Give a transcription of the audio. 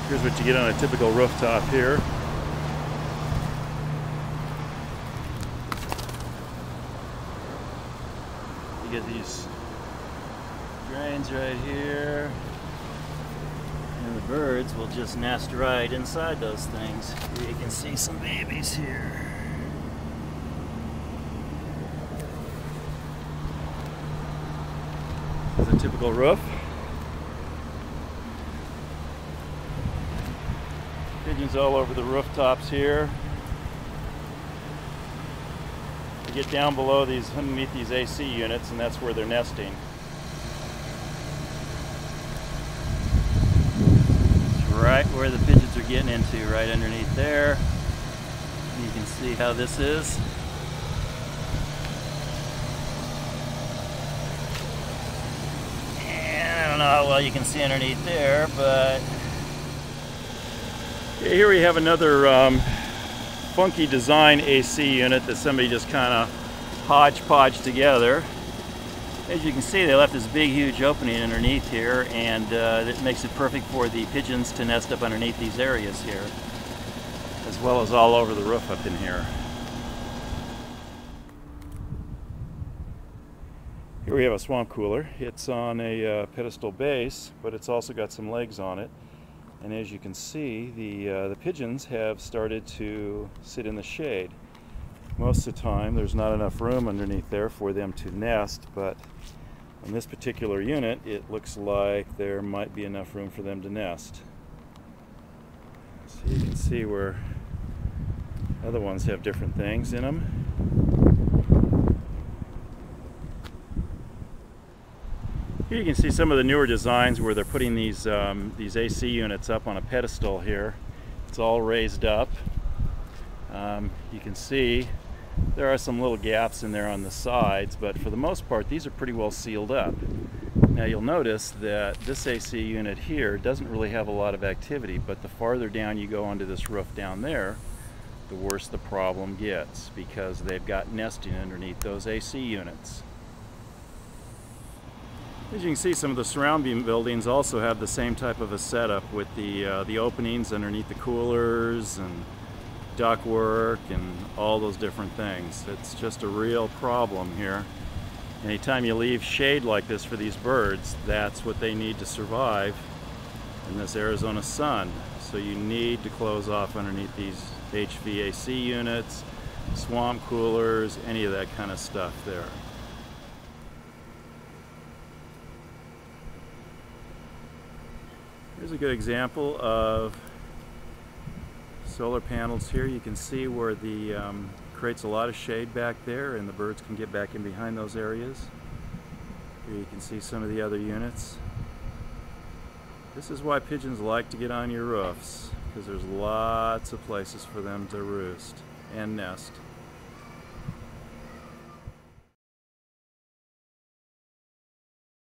Here's what you get on a typical rooftop here. You get these drains right here, and the birds will just nest right inside those things. Here you can see some babies here. This is a typical roof. Pigeons all over the rooftops here. They get down below these, underneath these AC units, and that's where they're nesting. It's right where the pigeons are getting into, right underneath there. You can see how this is. And I don't know how well you can see underneath there, but here we have another funky design AC unit that somebody just kind of hodgepodge together. As you can see, they left this big huge opening underneath here, and it makes it perfect for the pigeons to nest up underneath these areas here, as well as all over the roof up in here. Here we have a swamp cooler. It's on a pedestal base, but it's also got some legs on it. And as you can see, the pigeons have started to sit in the shade. Most of the time there's not enough room underneath there for them to nest, but on this particular unit it looks like there might be enough room for them to nest. So you can see where other ones have different things in them. Here you can see some of the newer designs where they're putting these AC units up on a pedestal here. It's all raised up. You can see there are some little gaps in there on the sides, but for the most part these are pretty well sealed up. Now you'll notice that this AC unit here doesn't really have a lot of activity, but the farther down you go onto this roof down there, the worse the problem gets, because they've got nesting underneath those AC units. As you can see, some of the surrounding buildings also have the same type of a setup with the openings underneath the coolers and ductwork and all those different things. It's just a real problem here. Anytime you leave shade like this for these birds, that's what they need to survive in this Arizona sun. So you need to close off underneath these HVAC units, swamp coolers, any of that kind of stuff there. Here's a good example of solar panels here. You can see where the creates a lot of shade back there, and the birds can get back in behind those areas. Here you can see some of the other units. This is why pigeons like to get on your roofs, because there's lots of places for them to roost and nest.